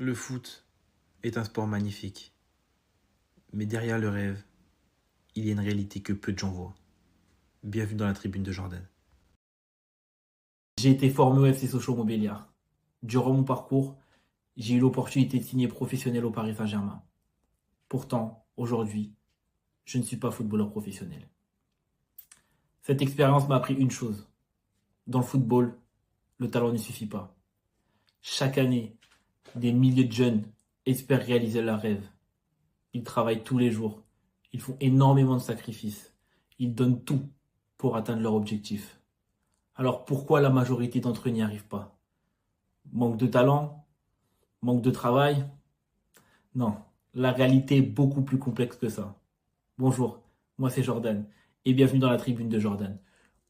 Le foot est un sport magnifique, mais derrière le rêve, il y a une réalité que peu de gens voient. Bienvenue dans la tribune de Jordan. J'ai été formé au FC Sochaux-Montbéliard. Durant mon parcours, j'ai eu l'opportunité de signer professionnel au Paris Saint-Germain. Pourtant, aujourd'hui, je ne suis pas footballeur professionnel. Cette expérience m'a appris une chose. Dans le football, le talent ne suffit pas. Chaque année, des milliers de jeunes espèrent réaliser leurs rêves. Ils travaillent tous les jours. Ils font énormément de sacrifices. Ils donnent tout pour atteindre leur objectif. Alors pourquoi la majorité d'entre eux n'y arrivent pas? Manque de talent? Manque de travail? Non, la réalité est beaucoup plus complexe que ça. Bonjour, moi c'est Jordan et bienvenue dans la tribune de Jordan.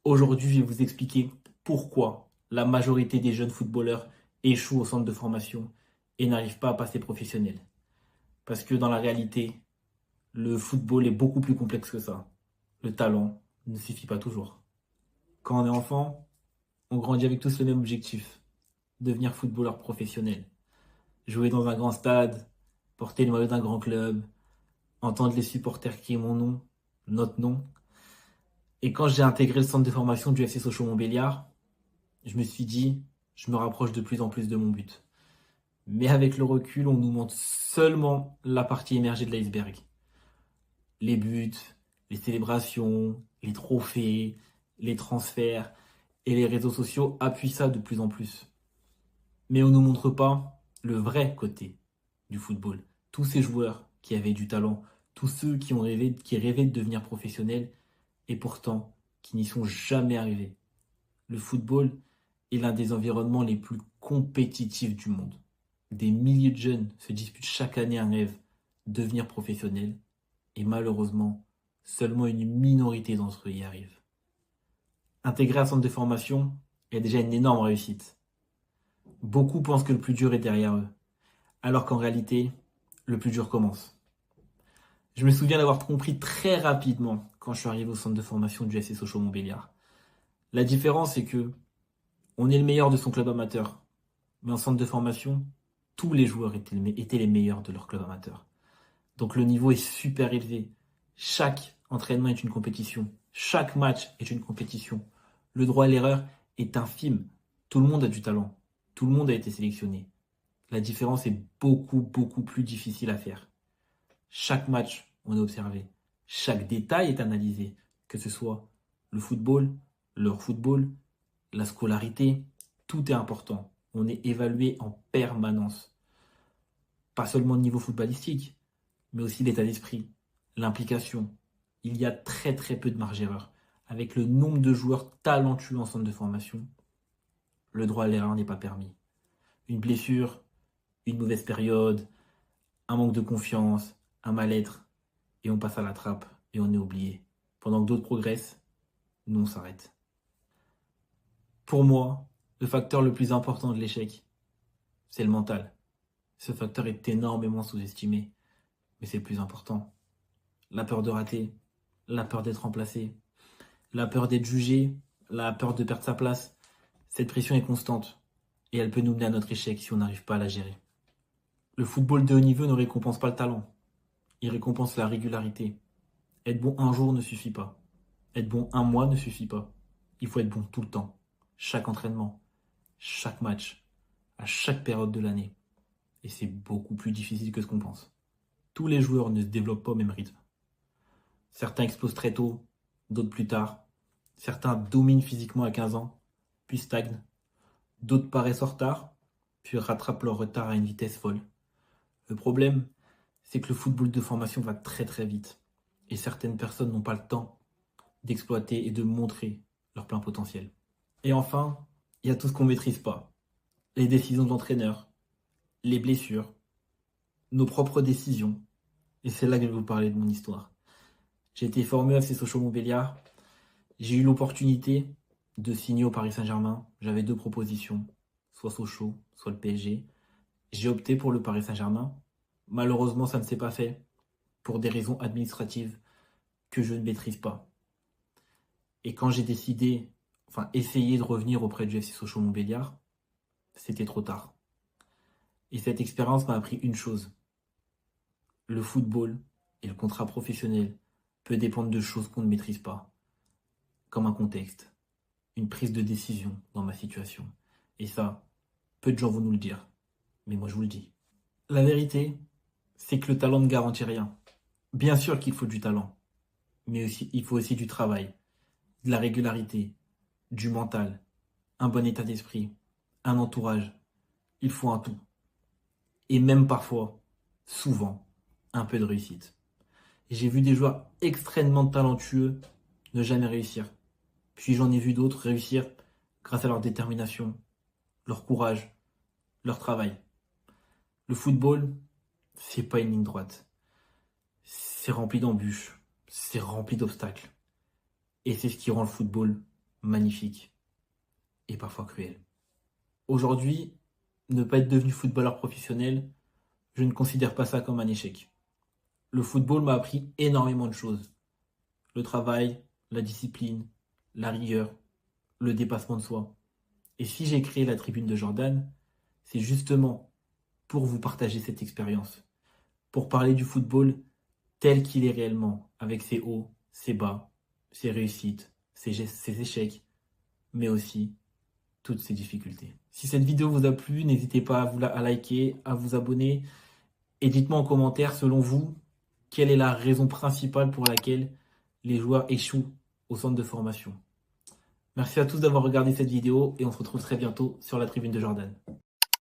Aujourd'hui, je vais vous expliquer pourquoi la majorité des jeunes footballeurs échouent au centre de formation et n'arrivent pas à passer professionnel. Parce que dans la réalité, le football est beaucoup plus complexe que ça. Le talent ne suffit pas toujours. Quand on est enfant, on grandit avec tous le même objectif, devenir footballeur professionnel. Jouer dans un grand stade, porter le maillot d'un grand club, entendre les supporters crier mon nom, notre nom. Et quand j'ai intégré le centre de formation du FC Sochaux-Montbéliard, je me suis dit, je me rapproche de plus en plus de mon but. Mais avec le recul, on nous montre seulement la partie émergée de l'iceberg. Les buts, les célébrations, les trophées, les transferts et les réseaux sociaux appuient ça de plus en plus. Mais on ne nous montre pas le vrai côté du football. Tous ces joueurs qui avaient du talent, tous ceux qui rêvaient de devenir professionnels et pourtant qui n'y sont jamais arrivés. Le football est l'un des environnements les plus compétitifs du monde. Des milliers de jeunes se disputent chaque année un rêve, devenir professionnel, et malheureusement, seulement une minorité d'entre eux y arrivent. Intégrer un centre de formation est déjà une énorme réussite. Beaucoup pensent que le plus dur est derrière eux, alors qu'en réalité, le plus dur commence. Je me souviens d'avoir compris très rapidement quand je suis arrivé au centre de formation du FC Sochaux-Montbéliard. La différence, c'est que on est le meilleur de son club amateur, mais en centre de formation, tous les joueurs étaient les meilleurs de leur club amateur. Donc le niveau est super élevé. Chaque entraînement est une compétition. Chaque match est une compétition. Le droit à l'erreur est infime. Tout le monde a du talent. Tout le monde a été sélectionné. La différence est beaucoup, beaucoup plus difficile à faire. Chaque match, on est observé. Chaque détail est analysé. Que ce soit le football, leur football, la scolarité, tout est important. On est évalué en permanence. Pas seulement le niveau footballistique, mais aussi l'état d'esprit, l'implication. Il y a très très peu de marge d'erreur. Avec le nombre de joueurs talentueux en centre de formation, le droit à l'erreur n'est pas permis. Une blessure, une mauvaise période, un manque de confiance, un mal-être, et on passe à la trappe et on est oublié. Pendant que d'autres progressent, nous on s'arrête. Pour moi, le facteur le plus important de l'échec, c'est le mental. Ce facteur est énormément sous-estimé, mais c'est le plus important. La peur de rater, la peur d'être remplacé, la peur d'être jugé, la peur de perdre sa place. Cette pression est constante et elle peut nous mener à notre échec si on n'arrive pas à la gérer. Le football de haut niveau ne récompense pas le talent, il récompense la régularité. Être bon un jour ne suffit pas. Être bon un mois ne suffit pas. Il faut être bon tout le temps, chaque entraînement, chaque match, à chaque période de l'année. Et c'est beaucoup plus difficile que ce qu'on pense. Tous les joueurs ne se développent pas au même rythme. Certains explosent très tôt, d'autres plus tard. Certains dominent physiquement à 15 ans, puis stagnent. D'autres paraissent en retard, puis rattrapent leur retard à une vitesse folle. Le problème, c'est que le football de formation va très très vite. Et certaines personnes n'ont pas le temps d'exploiter et de montrer leur plein potentiel. Et enfin, il y a tout ce qu'on ne maîtrise pas. Les décisions de l'entraîneur, les blessures, nos propres décisions. Et c'est là que je vais vous parler de mon histoire. J'ai été formé à FC Sochaux-Montbéliard. J'ai eu l'opportunité de signer au Paris Saint-Germain. J'avais deux propositions, soit Sochaux, soit le PSG. J'ai opté pour le Paris Saint-Germain. Malheureusement, ça ne s'est pas fait pour des raisons administratives que je ne maîtrise pas. Et quand j'ai décidé, essayer de revenir auprès du FC Sochaux-Montbéliard, c'était trop tard. Et cette expérience m'a appris une chose. Le football et le contrat professionnel peut dépendre de choses qu'on ne maîtrise pas, comme un contexte, une prise de décision dans ma situation. Et ça, peu de gens vont nous le dire, mais moi je vous le dis. La vérité, c'est que le talent ne garantit rien. Bien sûr qu'il faut du talent, mais aussi, il faut aussi du travail, de la régularité, du mental, un bon état d'esprit, un entourage. Il faut un tout. Et même parfois, souvent, un peu de réussite. J'ai vu des joueurs extrêmement talentueux ne jamais réussir. Puis j'en ai vu d'autres réussir grâce à leur détermination, leur courage, leur travail. Le football, c'est pas une ligne droite. C'est rempli d'embûches, c'est rempli d'obstacles. Et c'est ce qui rend le football magnifique et parfois cruel. Aujourd'hui, ne pas être devenu footballeur professionnel, je ne considère pas ça comme un échec. Le football m'a appris énormément de choses. Le travail, la discipline, la rigueur, le dépassement de soi. Et si j'ai créé la tribune de Jordan, c'est justement pour vous partager cette expérience, pour parler du football tel qu'il est réellement, avec ses hauts, ses bas, ses réussites, ses échecs, mais aussi toutes ses difficultés. Si cette vidéo vous a plu, n'hésitez pas à liker, à vous abonner et dites-moi en commentaire, selon vous, quelle est la raison principale pour laquelle les joueurs échouent au centre de formation. Merci à tous d'avoir regardé cette vidéo et on se retrouve très bientôt sur la tribune de Jordan.